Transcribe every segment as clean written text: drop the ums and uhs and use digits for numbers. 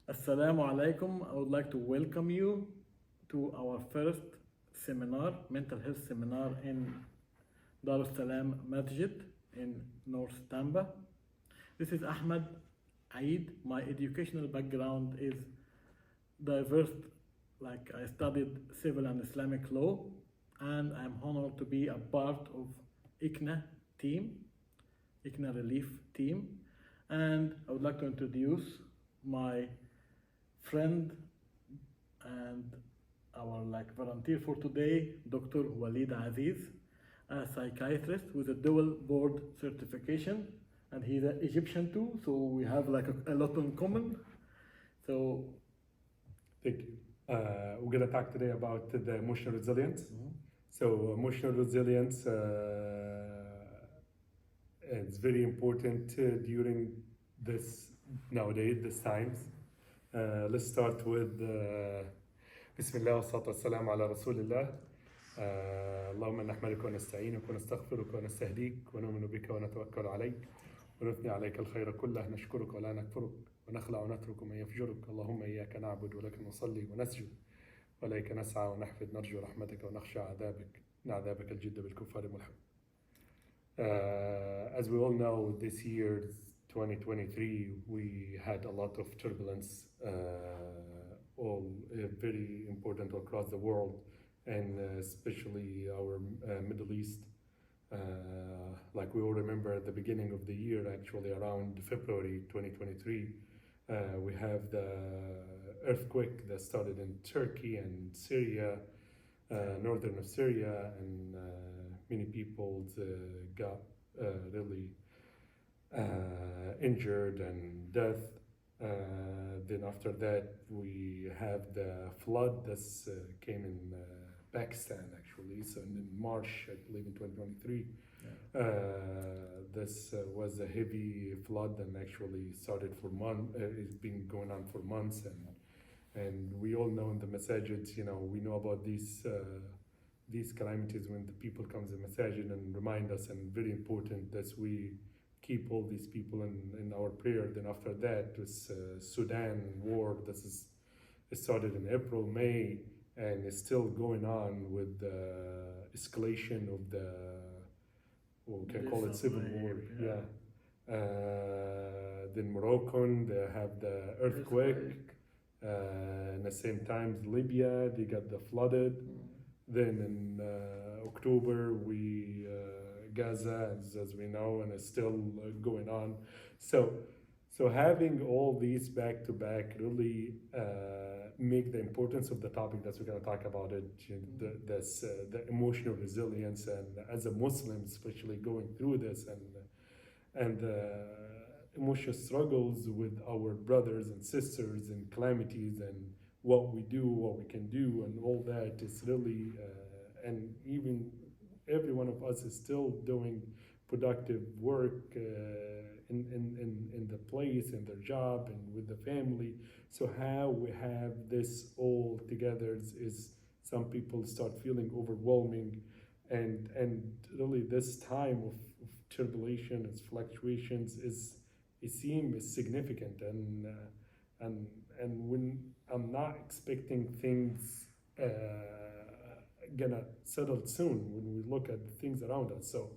Assalamu alaikum. I would like to welcome you to our first seminar, mental health seminar in Dar es Salaam Masjid in North Tampa. This is Ahmed Aid. My educational background is diverse, like I studied civil and Islamic law, and I'm honored to be a part of ICNA team, ICNA relief team. And I would like to introduce my friend and our volunteer for today, Dr. Walid Aziz, a psychiatrist with a dual board certification, and he's an Egyptian too, so we have a lot in common. So, Thank you. We're going to talk today about the emotional resilience. So, emotional resilience is very important during this nowadays, these times. Let's start with بسم الله والصلاة والسلام على رسول الله. اللهم نحمدك ونستعينك ونستغفرك ونستهديك ونؤمن بك ونتوكل عليك ونثني عليك الخير كله نشكرك ولا نكفرك ونخلع ونترك من يفجرك اللهم إياك نعبد ولك نصلي ونسجد وإليك نسعى ونحفد نرجو رحمتك ونخشى عذابك إن عذابك الجد بالكفار ملحق. As we all know, this year 2023 we had a lot of turbulence, all very important across the world, and especially our Middle East. Like we all remember at the beginning of the year, actually around February 2023, we have the earthquake that started in Turkey and Syria, northern of Syria, and many people got really injured and death. Then after that, we have the flood that came in Pakistan, actually. So in March, I believe in 2023, this was a heavy flood and actually started for months. It's been going on for months, and we all know in the massages, we know about these calamities when the people come to the masajid and remind us, and very important that we keep all these people in our prayer. Then after that was Sudan war. It started in April, May, and it's still going on with the escalation of the, we can call it civil war. Then Moroccan, they have the earthquake. And at the same time, Libya, they got the flooded. Then in October, Gaza, as we know, and it's still going on. So having all these back to back really make the importance of the topic that we're going to talk about it, the emotional resilience, and as a Muslim, especially going through this, and emotional struggles with our brothers and sisters and calamities, and what we do, what we can do, and all that is really, and even every one of us is still doing productive work in the place, in their job, and with the family. So how we have this all together is some people start feeling overwhelming, and really this time of turbulation and fluctuations seems significant, and when I'm not expecting things gonna settle soon when we look at the things around us. So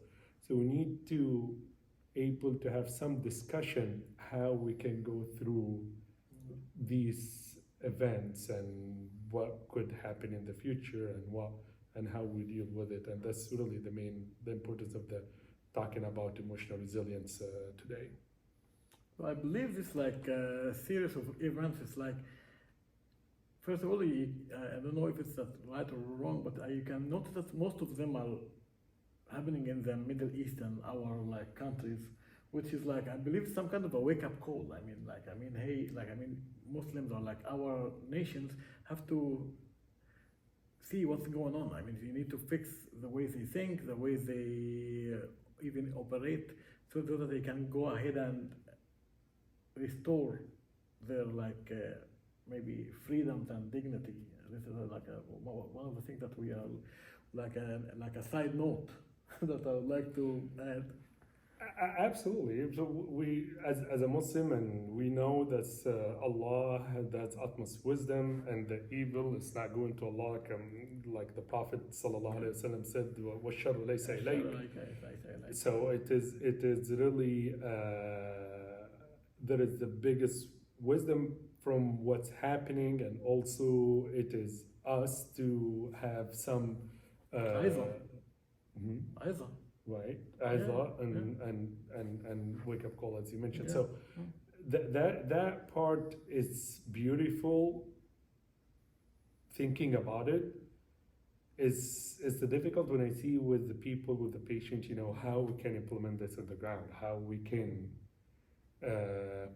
we need to able to have some discussion how we can go through these events and what could happen in the future and how we deal with it. And that's really the importance of the talking about emotional resilience today. I believe it's like a series of events. It's like, first of all, I don't know if it's right or wrong, but you can notice that most of them are happening in the Middle East and our countries, which is I believe some kind of a wake-up call. Muslims or our nations have to see what's going on. You need to fix the way they think, the way they even operate, so that they can go ahead and restore their maybe freedoms and dignity. This is one of the things that we are like a side note that I would like to add. Absolutely. So we, as a Muslim, and we know that Allah has utmost wisdom, and the evil is not going to Allah, like the Prophet sallallahu alaihi wasallam said, "وَالشَّرُّ لَيْسَ إِلَيْكَ." So it is really there is the biggest wisdom from what's happening, and also it is us to have some. أيضا Mhm. أيضا Right, Yeah, Aiza and wake up call, as you mentioned. yeah. So that part is beautiful. Thinking about it is the difficult when I see with the people, with the patient, how we can implement this on the ground, how we can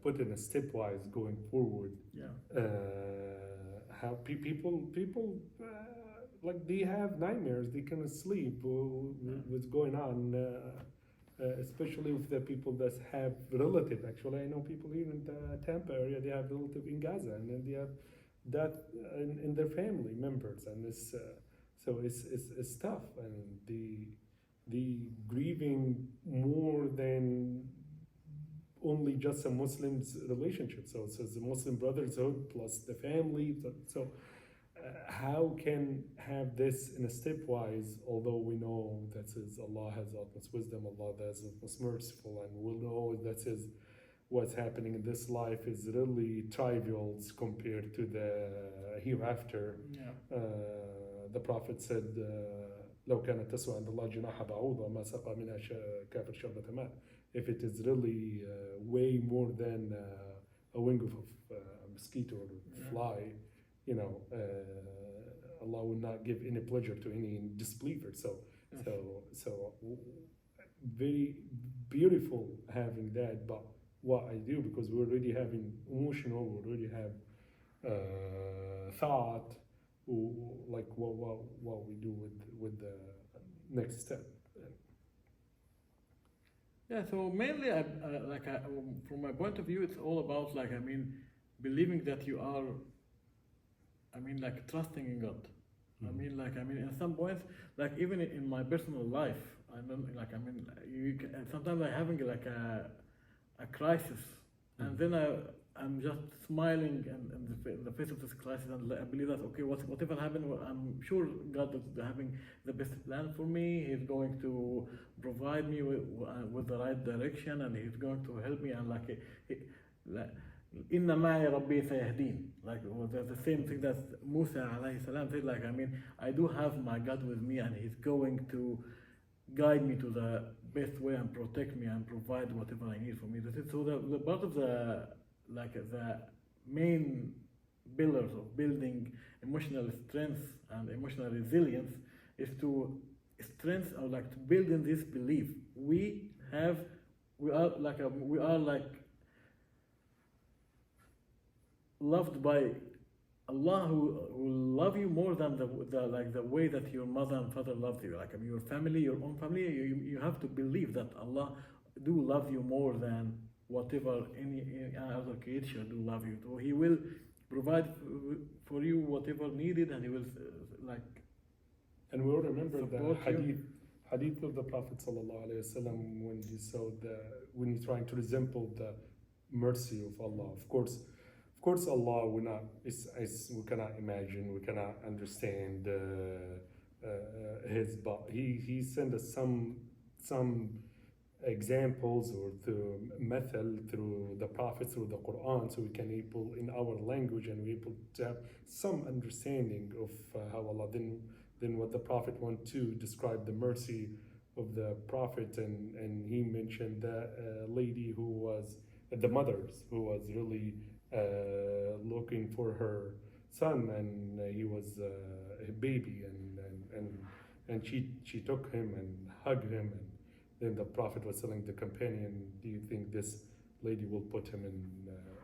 put in a stepwise going forward. Yeah. How people like they have nightmares, they cannot sleep what's going on, especially with the people that have relative. Actually, I know people here in the Tampa area, they have relative in Gaza, and then they have that in their family members, and it's so it's tough, and the grieving more than only just a Muslim's relationship. So it's the Muslim brotherhood plus the family. So how can have this in a stepwise, although we know that is Allah has utmost wisdom, Allah that is utmost merciful, and we'll know that is what's happening in this life is really trivial compared to the hereafter. Yeah. The Prophet said, لو كانت تسوى عند الله جناح بعوضة ما سقى منها كافر شربة ماء. If it is really way more than a wing of a mosquito or a fly, Allah will not give any pleasure to any disbeliever. So very beautiful having that. But what I do, because we're already having emotional, we already have thought, like what we do with the next step. Yeah, so mainly, from my point of view, it's all about believing that you are, trusting in God. In some points, even in my personal life, sometimes I'm having a crisis, and then I'm just smiling in the face of this crisis, and I believe that okay, whatever happened, I'm sure God is having the best plan for me. He's going to provide me with the right direction, and He's going to help me. And إن معي ربي سيهدين. The same thing that Musa alayhi salam said. I do have my God with me, and He's going to guide me to the best way and protect me and provide whatever I need for me. So the part of the main pillars of building emotional strength and emotional resilience is to strengthen or to build in this belief. We are loved by Allah, who will love you more than the way that your mother and father loved you. Your family, your own family, you have to believe that Allah do love you more than whatever any other creature do love you. So He will provide for you whatever needed, and He will And we all remember the support you. hadith of the Prophet sallallahu alaihi wasallam when he's trying to resemble the mercy of Allah. Of course, Allah we cannot imagine, we cannot understand His, but He sent us some examples or through method through the Prophet, through the Quran, so we can able in our language and we able to have some understanding of how Allah then what the Prophet want to describe the mercy of the Prophet, and he mentioned that lady who was the mothers who was really looking for her son, and he was a baby, and she took him and hugged him, and then the Prophet was telling the companion, do you think this lady will put him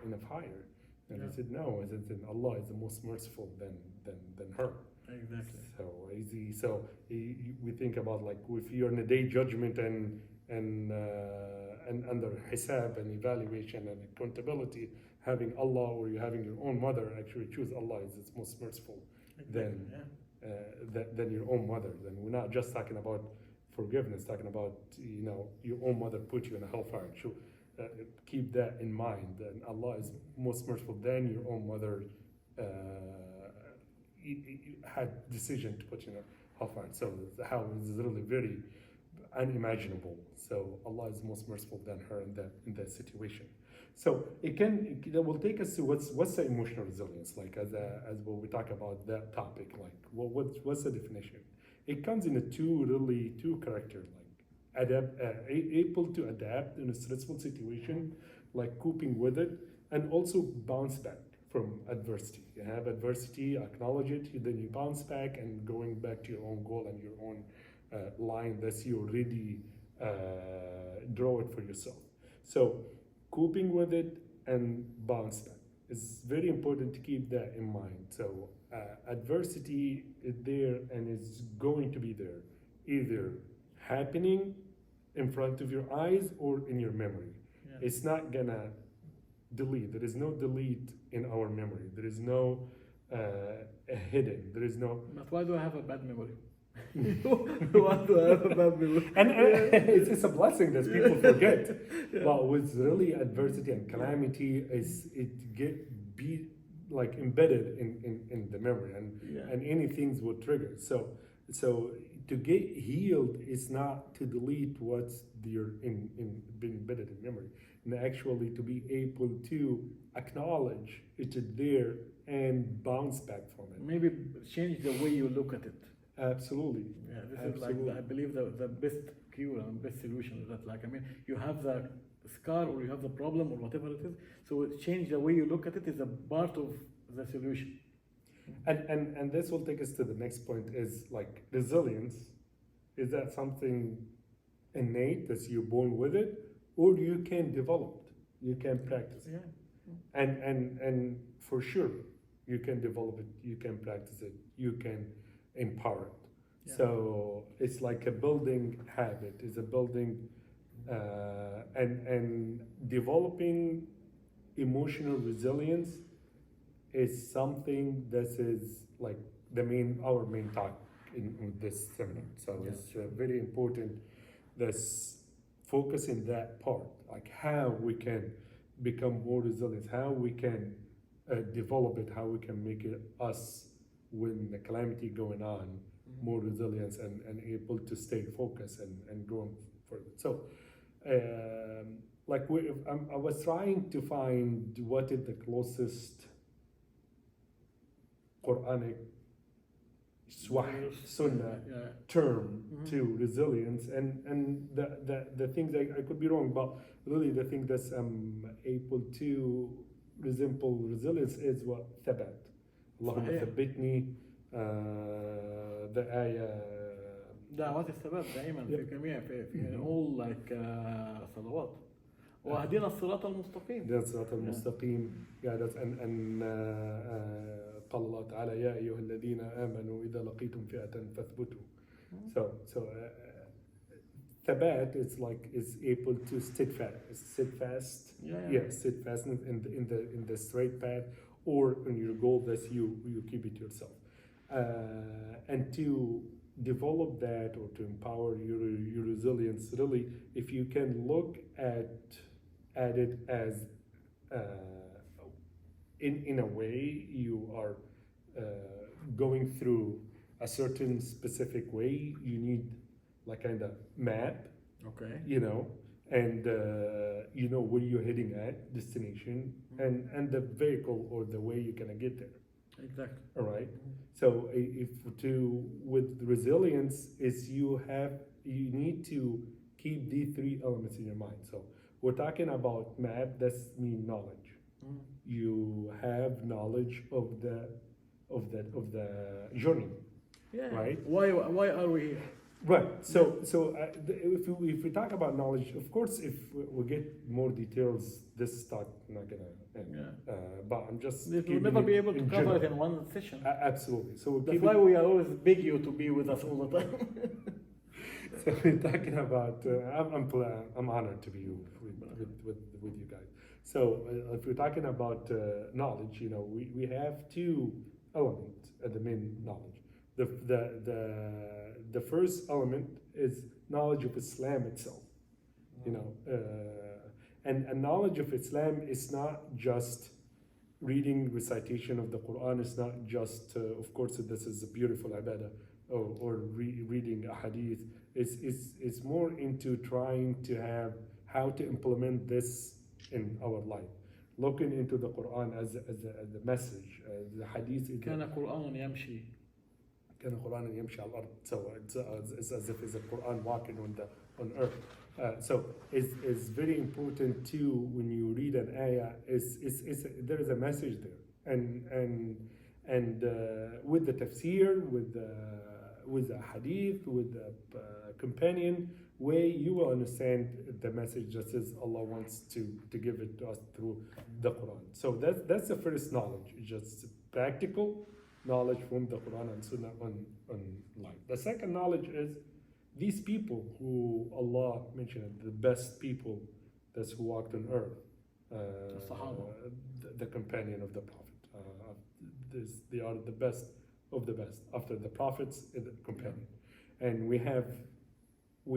in a fire? And he said, no. I said, Allah is the most merciful than her. Exactly. So easy. So we think about if you're in a day judgment and under hisab and evaluation and accountability, having Allah or you having your own mother, actually choose Allah is its most merciful than your own mother. Then we're not just talking about forgiveness, talking about, your own mother put you in a hellfire. So, keep that in mind. And Allah is most merciful than your own mother had decision to put you in a hellfire. So how is really very unimaginable. So Allah is most merciful than her in that situation. So that will take us to what's the emotional resilience, like as when we talk about that topic, like what's the definition? It comes in two characters, like able to adapt in a stressful situation, like coping with it, and also bounce back from adversity. You have adversity, acknowledge it, then you bounce back and going back to your own goal and your own line that you already draw it for yourself. So coping with it and bounce back. It's very important to keep that in mind. So adversity is there and is going to be there, either happening in front of your eyes or in your memory. Yeah. It's not gonna delete. There is no delete in our memory. There is no hidden. There is no. But why do I have a bad memory? Why do I have a bad memory? And it's a blessing that people forget. Yeah. But with really adversity and calamity, be like embedded in the memory, and anything will trigger. So to get healed is not to delete what's there been embedded in memory, and actually to be able to acknowledge it's there and bounce back from it. Maybe change the way you look at it. Absolutely. Yeah, this is like I believe the best cure and best solution is that, like, I mean, you have the scar or you have the problem or whatever it is, so change the way you look at it is a part of the solution. And this will take us to the next point, is like resilience. Is that something innate that you're born with it, or you can develop it, you can practice it? Yeah. And for sure you can develop it, you can practice it, you can empower it. Yeah. So it's like a building habit, is a building and developing emotional resilience is something that is like our main talk in this seminar. So it's very important this focus in that part, like how we can become more resilient, how we can develop it, how we can make it us when the calamity going on, more resilience and able to stay focused and going further. So I was trying to find what is the closest Quranic Sunnah term to resilience, and the things I could be wrong, but really the thing that's able to resemble resilience is what thabat. اللهم ثبتني the ayah. دعوات الثبات دائما في جميع في all like صلوات واهدنا الصراط المستقيم. اهدنا الصراط المستقيم. Yeah, that's and قال الله تعالى يا أيها الذين آمنوا إذا لقيتم فئة فاثبتوا. So thabat is able to steadfast. Steadfast in the straight path, or in your goal that you keep it yourself, and to develop that or to empower your resilience. Really, if you can look at it as in a way you are going through a certain specific way, you need like kind of map, okay, and where you're heading at, destination, and the vehicle or the way you're gonna get there. Exactly. All right. So with resilience is you need to keep these three elements in your mind. So we're talking about map. That's mean knowledge. You have knowledge of the journey. Yeah. Right. Why are we here? Right. So if we talk about knowledge, of course, if we get more details, this talk not gonna end. Yeah. But I'm just. We'll never be able to cover it in one session. Absolutely. So that's why we are always beg you to be with us all the time. So we're talking about. I'm honored to be with you guys. So if we're talking about knowledge, we have two elements at the main knowledge. the first element is knowledge of Islam itself. You know, and knowledge of Islam is not just reading recitation of the Quran. It's not just, of course, this is a beautiful ibadah, or reading a hadith. It's more into trying to have how to implement this in our life. Looking into the Quran as a message. The hadith is كان قرآن يمشي. كان قرآن يمشي على الأرض. So it's as if it's a Quran walking on earth. So it's very important too when you read an ayah. There is a message there, and with the tafsir, with the hadith, with the companion way, you will understand the message just as Allah wants to give it to us through the Quran. So that's the first knowledge, just practical knowledge from the Quran and Sunnah on life. The second knowledge is these people who Allah mentioned, the best people that's who walked on earth, the companion of the Prophet. They are the best of the best. After the prophets, the companion. And we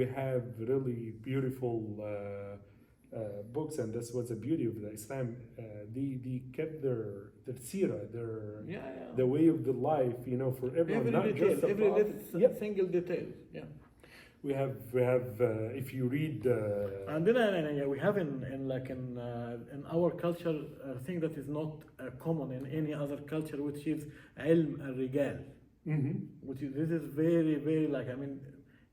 have really beautiful books, and that's what's the beauty of the Islam. They kept their seerah, the way of the life, you know, for everyone, every not detail, just the every prophet. single detail. Yeah. We have if you read And then we have in our culture a thing that is not common in any other culture, which is ilm al-rijal. Which is, this is very, very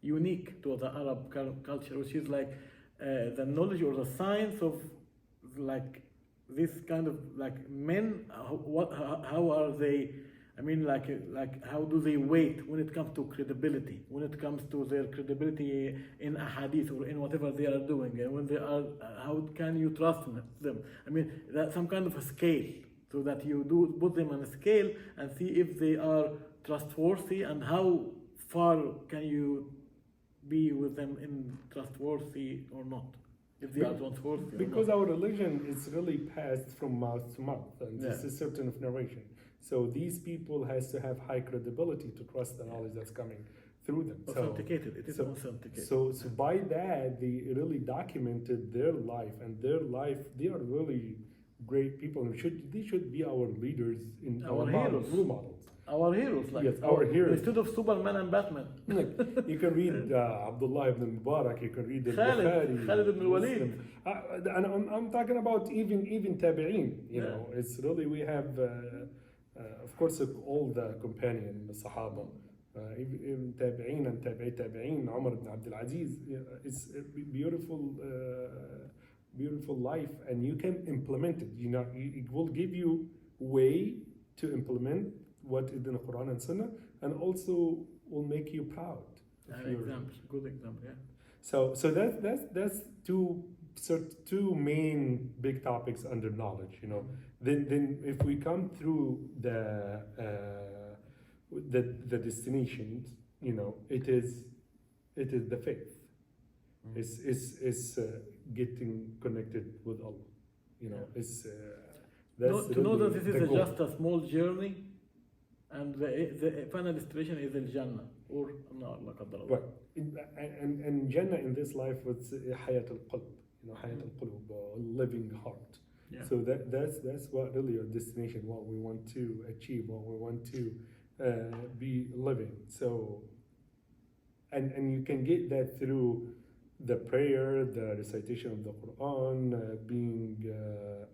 unique to the Arab culture, which is the knowledge or the science of this kind of men. How are they? How do they weight when it comes to credibility? When it comes to their credibility in a hadith or in whatever they are doing, and when they are, how can you trust them? That's some kind of a scale, so that you do put them on a scale and see if they are trustworthy, and how far can you be with them in trustworthy or not, if they are trustworthy. Because our religion is really passed from mouth to mouth, and this is certain of narration. So these people has to have high credibility to trust the knowledge that's coming through them. Authenticated. It is authenticated. So by that, they really documented their life, and their life, they are really great people. And they should be our leaders, in our heroes, role models. Our heroes, yes, our heroes. Instead of Superman and Batman. You can read Abdullah ibn Mubarak, you can read Bukhari, Khalid ibn Walid. And I'm talking about even tabi'een. You know, it's really, we have, of course, all the companion, the Sahaba, even tabi'een and tabi'een, Umar ibn Abdul Aziz. It's a beautiful life, and you can implement it. You know, it will give you way to implement what is in the Quran and Sunnah, and also will make you proud. Good example, yeah. So that's two main big topics under knowledge. You know, then if we come through the destinations, you know, it is the faith. It's getting connected with Allah. You know, it's to know that this is just a small journey. And the final destination is Jannah or Nar, la qaddar Allah. Right. And Jannah in this life was Hayat al-Qalb, you know, Hayat al-Qulub, living heart. Yeah. So that's what really our destination, what we want to achieve, what we want to be living. So, and you can get that through the prayer, the recitation of the Quran, being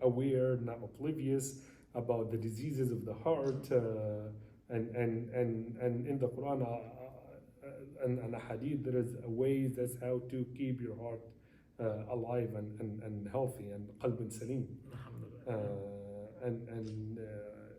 aware, not oblivious about the diseases of the heart, and in the Quran and the Hadith, there is ways as how to keep your heart alive and healthy and qalb salim. And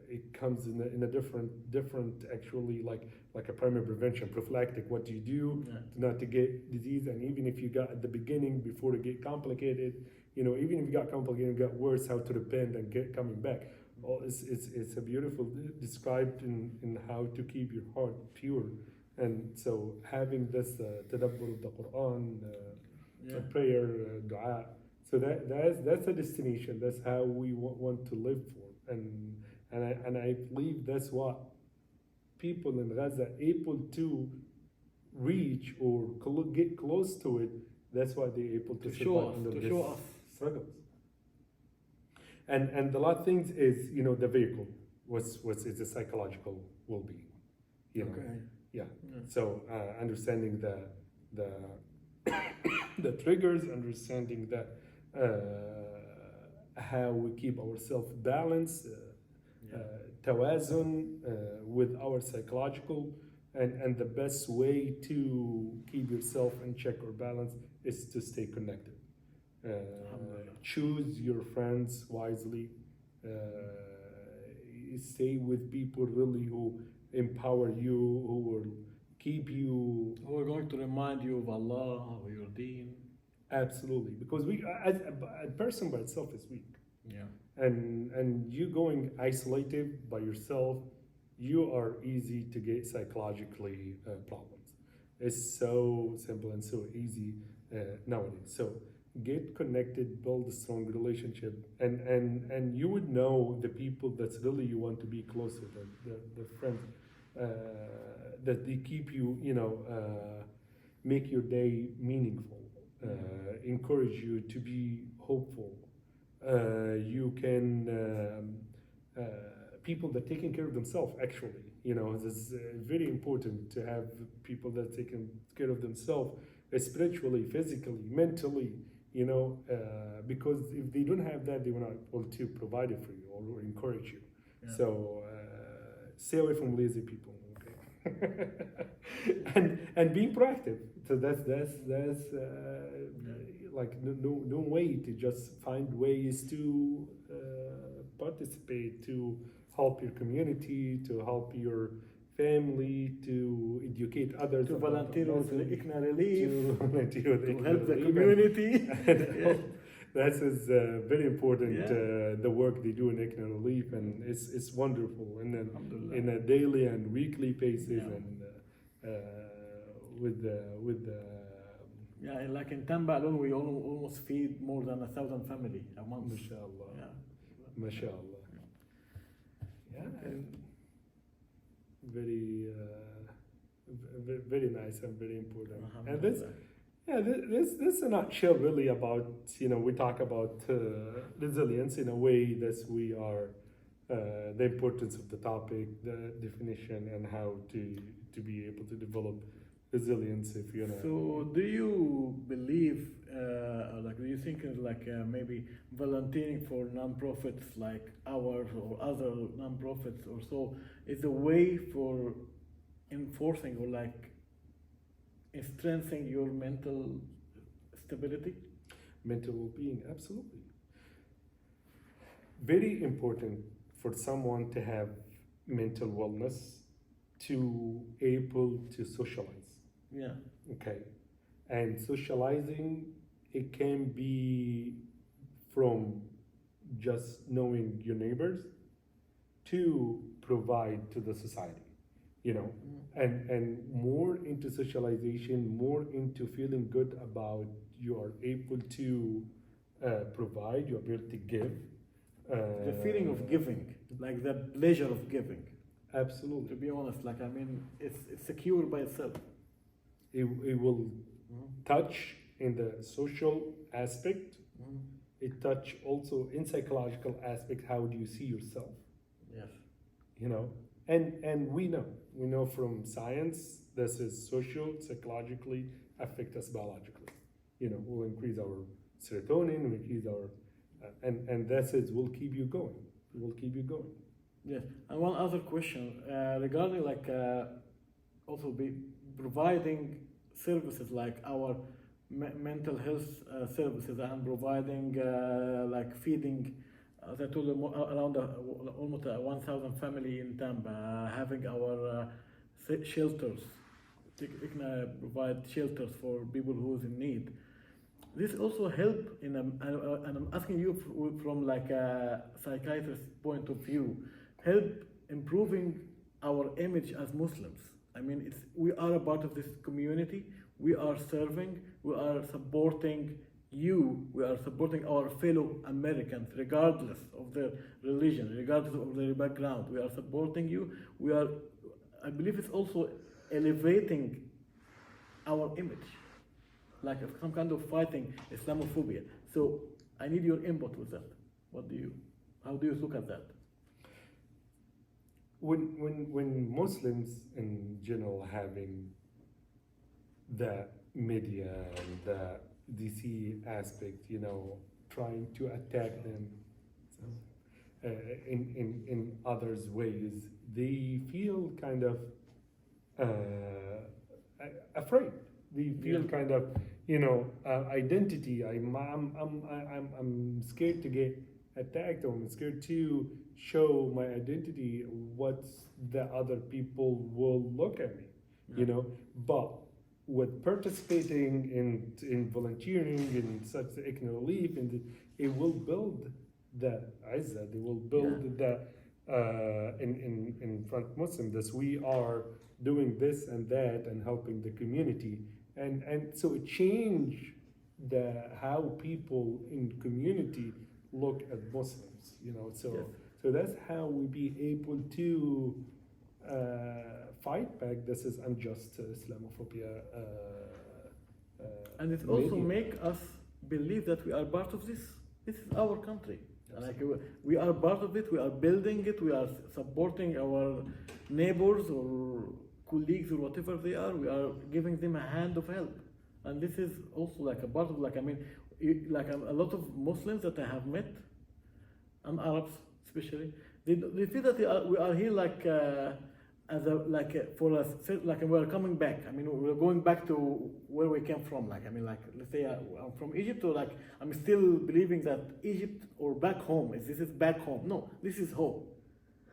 it comes in a different actually, like a primary prevention, prophylactic. What do you do not to get disease? And even if you got at the beginning, before it get complicated, you know, even if it got complicated, it got worse, how to repent and get coming back. Well, it's a beautiful described in how to keep your heart pure. And so having this tadabbur of the Quran, prayer, dua, so that's a destination. That's how we want to live for. And I believe that's what people in Gaza able to reach or get close to it, that's why they're able to survive under to this show us. struggles. And the last things is, you know, the vehicle was is the psychological well-being, you know. Okay. Yeah. So understanding the the triggers, understanding that how we keep ourselves balanced, tawazun with our psychological, and the best way to keep yourself in check or balance is to stay connected. Choose your friends wisely. Stay with people really who empower you, who will keep you. Who are going to remind you of Allah, of your deen. Absolutely, because we, as a person by itself is weak. Yeah. And you going isolated by yourself, you are easy to get psychologically problems. It's so simple and so easy nowadays. So get connected, build a strong relationship, and you would know the people that's really you want to be close to, the friends that they keep you, you know, make your day meaningful, encourage you to be hopeful. You can people that taking care of themselves, actually, you know, it's very important to have people that taking care of themselves, spiritually, physically, mentally, you know, because if they don't have that, they will not able to provide it for you or encourage you. Yeah. So stay away from lazy people, okay? and being proactive. So that's like no way to just find ways to participate, to help your community, to help your family, to educate others, To about volunteer with the Muslim, ICNA relief, to volunteer with to ICNA help the relief, community. and that is very important. Yeah. The work they do in ICNA relief, and it's wonderful. And then Alhamdulillah. in a daily and weekly basis, Yeah. and with the Yeah, and like in Tamba alone, we almost feed more than 1,000 family a month. mashallah, Yeah. mashallah. Yeah, and very very nice and very important. And this, yeah, this is a nutshell really about, you know, we talk about resilience in a way that we are the importance of the topic, the definition, and how to be able to develop resilience. If you know. So, do you believe, like, do you think like maybe volunteering for non-profits like ours or other non-profits or so is a way for enforcing or like strengthening your mental stability? Mental well-being, absolutely. Very important for someone to have mental wellness, to able to socialize. Yeah. Okay, and socializing, it can be from just knowing your neighbors to provide to the society, you know, and more into socialization, more into feeling good about you are able to provide, you're able to give. The feeling of giving, like the pleasure of giving. Absolutely. To be honest, like I mean, it's secure by itself. It will touch in the social aspect. It touch also in psychological aspect. How do you see yourself? Yes. You know, and we know from science this is social, psychologically affect us biologically. You know, will increase our serotonin, will increase our and that is will keep you going. It will keep you going. Yes, and one other question regarding like also be providing services like our mental health services and providing like feeding. As I told you, around almost 1,000 family in Tamba, having our shelters, ICNA provide shelters for people who is in need. This also help in and I'm asking you from like a psychiatrist point of view, help improving our image as Muslims. I mean, we are a part of this community. We are serving. We are supporting you. We are supporting our fellow Americans, regardless of their religion, regardless of their background. We are supporting you. We are I believe it's also elevating our image, like some kind of fighting Islamophobia. So I need your input with that. How do you look at that? When Muslims in general having the media and the DC aspect, trying to attack them in others' ways, they feel kind of afraid. They feel kind of identity. I'm scared to get attacked, or I'm scared to show my identity. What the other people will look at me, But with participating in volunteering in such ICNA relief, and it will build the izzah. They will build the in front Muslim that we are doing this and that and helping the community, and so it change how people in community look at Muslims, so that's how we be able to fight back this is unjust Islamophobia. And it also make us believe that we are part of this. This is our country. Like we are part of it. We are building it. We are supporting our neighbors or colleagues or whatever they are. We are giving them a hand of help. And this is also like a part of like a lot of Muslims that I have met, and Arabs especially, they feel that we are here for us, like we are coming back. I mean, we're going back to where we came from. Let's say I'm from Egypt, or I'm still believing that Egypt or back home this is back home. No, this is home.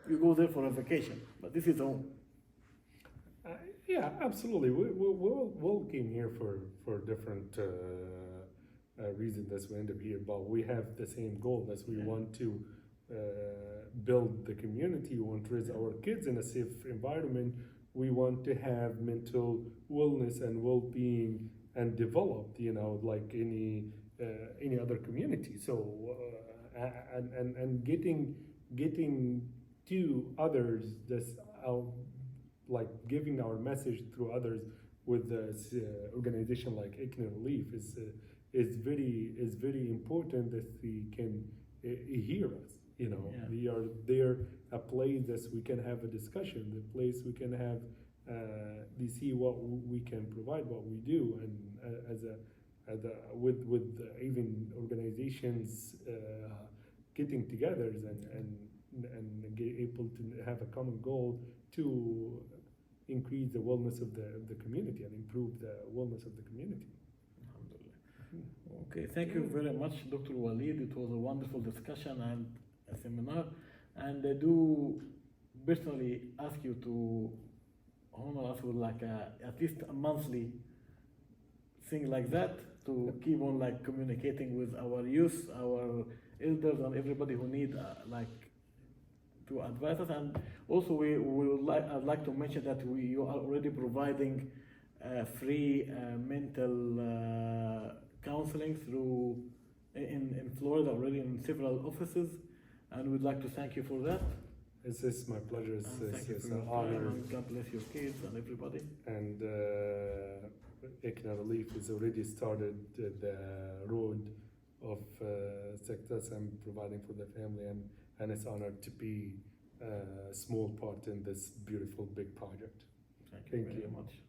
You go there for a vacation, but this is home. Yeah, absolutely. We'll came here for different reasons that we end up here, but we have the same goal that we want to build the community. We want to raise our kids in a safe environment. We want to have mental wellness and well-being and developed, like any other community. So and getting to others, that's our, like giving our message through others with this organization like ICNA Relief is very important that they can hear us. We are there, a place that we can have a discussion, the place we can have they see what we can provide, what we do, and with even organizations getting together and get able to have a common goal to increase the wellness of the community and improve the wellness of the community. Okay, thank you very much, Dr. Walid. It was a wonderful discussion and a seminar, and I do personally ask you to honor us with at least a monthly thing like that, to keep on communicating with our youth, our elders, and everybody who need to advise us. And also I'd like to mention that you are already providing free mental counseling in Florida already in several offices, and we'd like to thank you for that. It's my pleasure. It's an honor. God bless your kids and everybody. And ICNA Relief has already started the road of success I'm providing for the family, and it's honored to be a small part in this beautiful big project. Thank you very much.